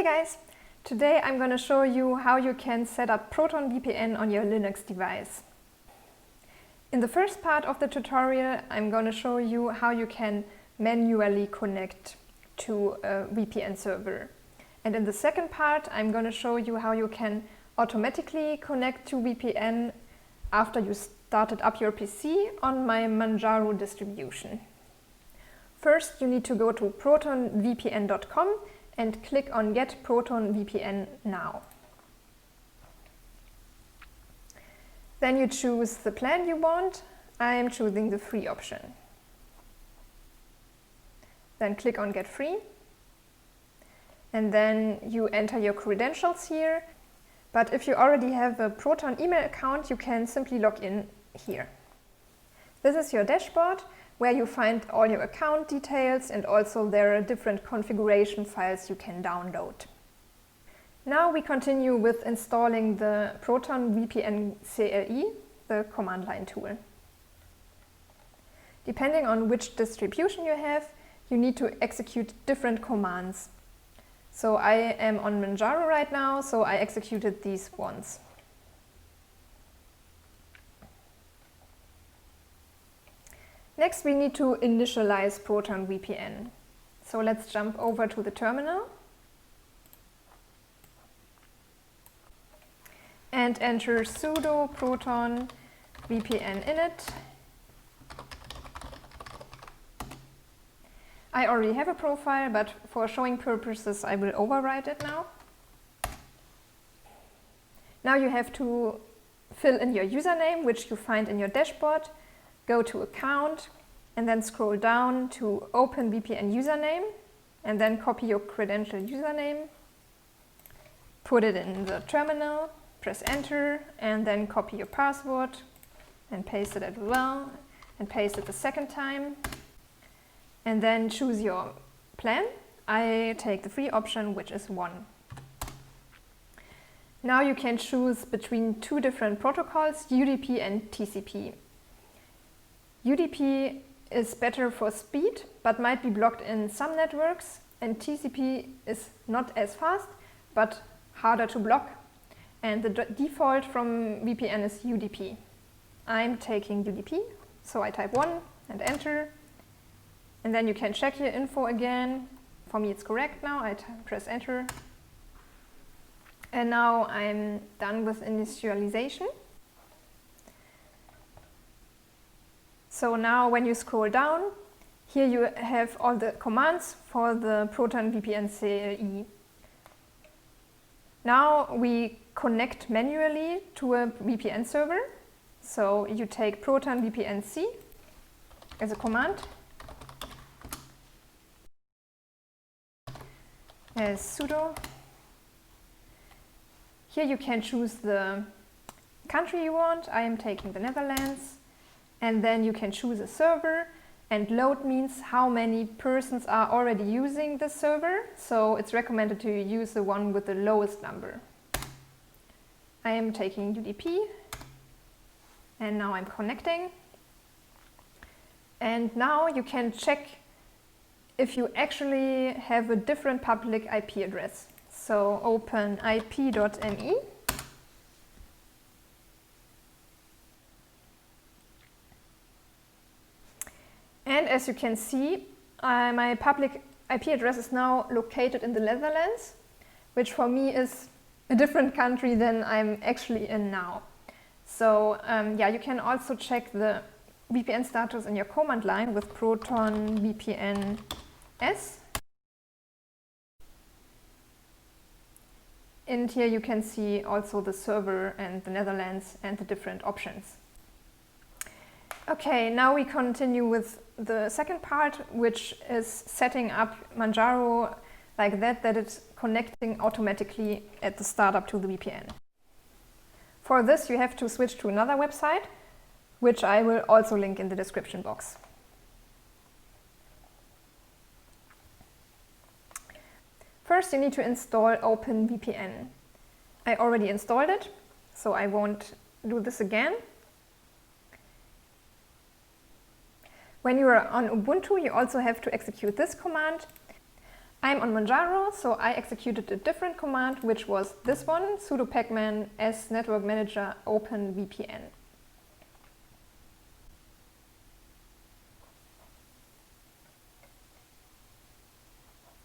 Hey guys! Today I'm going to show you how you can set up ProtonVPN on your Linux device. In the first part of the tutorial I'm going to show you how you can manually connect to a VPN server. And in the second part I'm going to show you how you can automatically connect to VPN after you started up your PC on my Manjaro distribution. First you need to go to ProtonVPN.com and click on Get ProtonVPN Now. Then you choose the plan you want. I am choosing the free option. Then click on Get Free. And then you enter your credentials here. But if you already have a Proton email account, you can simply log in here. This is your dashboard, where you find all your account details, and also there are different configuration files you can download. Now we continue with installing the ProtonVPN CLI, the command line tool. Depending on which distribution you have, you need to execute different commands. So I am on Manjaro right now, so I executed these ones. Next we need to initialize ProtonVPN. So let's jump over to the terminal and enter sudo ProtonVPN init. I already have a profile, but for showing purposes I will override it now. Now you have to fill in your username, which you find in your dashboard. Go to Account and then scroll down to Open VPN Username and then copy your credential username, put it in the terminal, press Enter and then copy your password and paste it as well and paste it the second time and then choose your plan. I take the free option, which is 1. Now you can choose between two different protocols, UDP and TCP. UDP is better for speed, but might be blocked in some networks, and TCP is not as fast, but harder to block. And the default from VPN is UDP. I'm taking UDP, so I type 1 and enter. And then you can check your info again. For me it's correct now, I press enter. And now I'm done with initialization. So now when you scroll down, here you have all the commands for the ProtonVPN CLI. Now we connect manually to a VPN server. So you take ProtonVPN C as a command, as sudo. Here you can choose the country you want. I am taking the Netherlands. And then you can choose a server, and load means how many persons are already using the server, so it's recommended to use the one with the lowest number. I am taking UDP and now I'm connecting. And now you can check if you actually have a different public IP address. So open ip.me. And as you can see, my public IP address is now located in the Netherlands, which for me is a different country than I'm actually in now. So yeah, you can also check the VPN status in your command line with ProtonVPN S. And here you can see also the server and the Netherlands and the different options. Okay, now we continue with the second part, which is setting up Manjaro like that it's connecting automatically at the startup to the VPN. For this you have to switch to another website, which I will also link in the description box. First you need to install OpenVPN. I already installed it, so I won't do this again. When you are on Ubuntu, you also have to execute this command. I'm on Manjaro, so I executed a different command, which was this one, sudo pacman s network manager open VPN.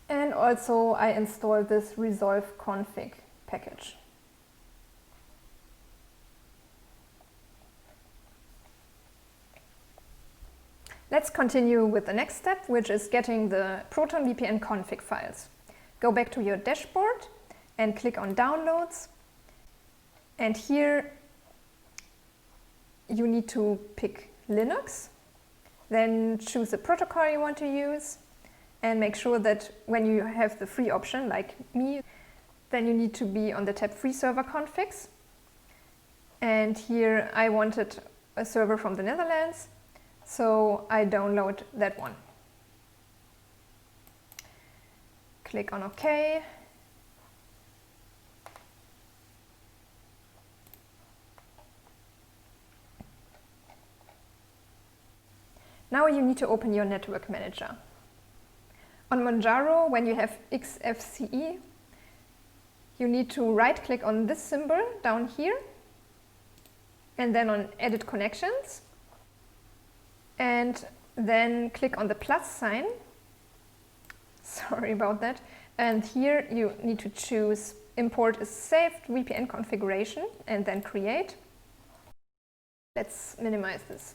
And also I installed this resolve config package. Let's continue with the next step, which is getting the ProtonVPN config files. Go back to your dashboard and click on Downloads. And here you need to pick Linux. Then choose the protocol you want to use and make sure that when you have the free option, like me, then you need to be on the tab Free Server Configs. And here I wanted a server from the Netherlands. So I download that one. Click on OK. Now you need to open your network manager. On Manjaro, when you have XFCE, you need to right-click on this symbol down here and then on Edit Connections. And then click on the plus sign. Sorry about that. And here you need to choose import a saved VPN configuration and then create. Let's minimize this.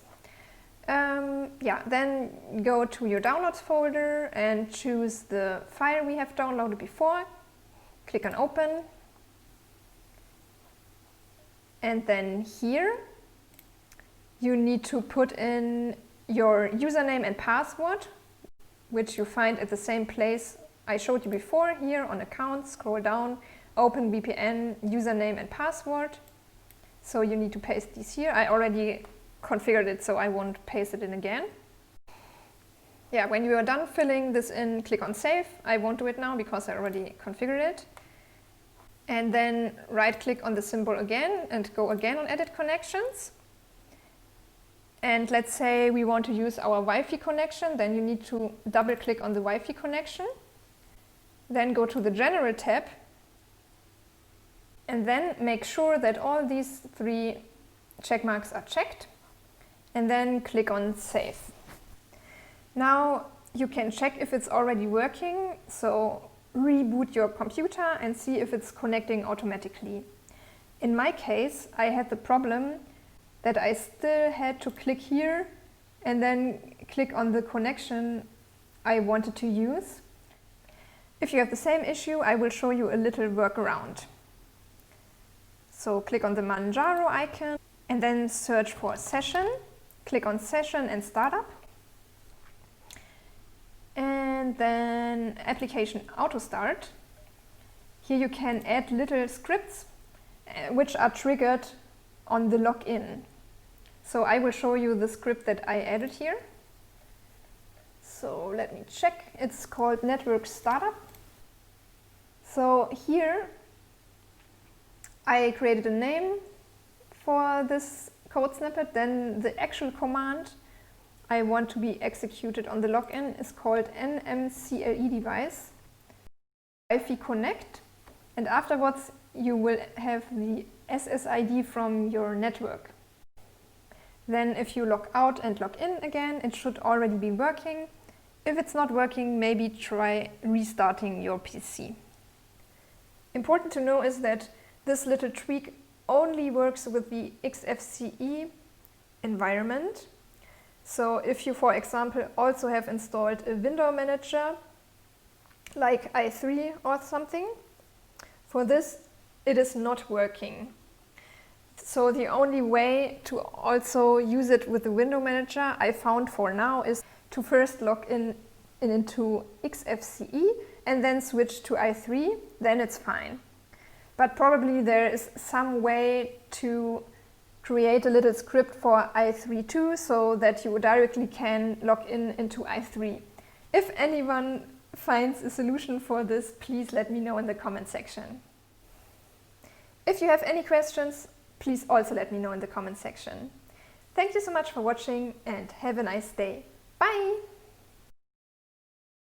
Then go to your downloads folder and choose the file we have downloaded before. Click on open. And then here you need to put in your username and password, which you find at the same place I showed you before. Here on Accounts, scroll down, Open VPN, username and password. So you need to paste these here. I already configured it, so I won't paste it in again. Yeah, when you are done filling this in, click on Save. I won't do it now because I already configured it. And then right-click on the symbol again and go again on Edit Connections. And let's say we want to use our Wi-Fi connection, then you need to double-click on the Wi-Fi connection. Then go to the General tab and then make sure that all these three check marks are checked. And then click on Save. Now you can check if it's already working, so reboot your computer and see if it's connecting automatically. In my case, I had the problem that I still had to click here and then click on the connection I wanted to use. If you have the same issue, I will show you a little workaround. So click on the Manjaro icon and then search for Session. Click on Session and Startup. And then Application Auto Start. Here you can add little scripts which are triggered on the login. So I will show you the script that I added here. So let me check. It's called Network Startup. So here I created a name for this code snippet. Then the actual command I want to be executed on the login is called nmcle device Wi-Fi connect, and afterwards you will have the SSID from your network. Then if you log out and log in again, it should already be working. If it's not working, maybe try restarting your PC. Important to know is that this little tweak only works with the XFCE environment. So if you, for example, also have installed a window manager like i3 or something, for this it is not working. So the only way to also use it with the window manager I found for now is to first log into XFCE and then switch to i3, then it's fine. But probably there is some way to create a little script for i3 too, so that you directly can log into i3. If anyone finds a solution for this, please let me know in the comment section. If you have any questions, please also let me know in the comment section. Thank you so much for watching and have a nice day. Bye!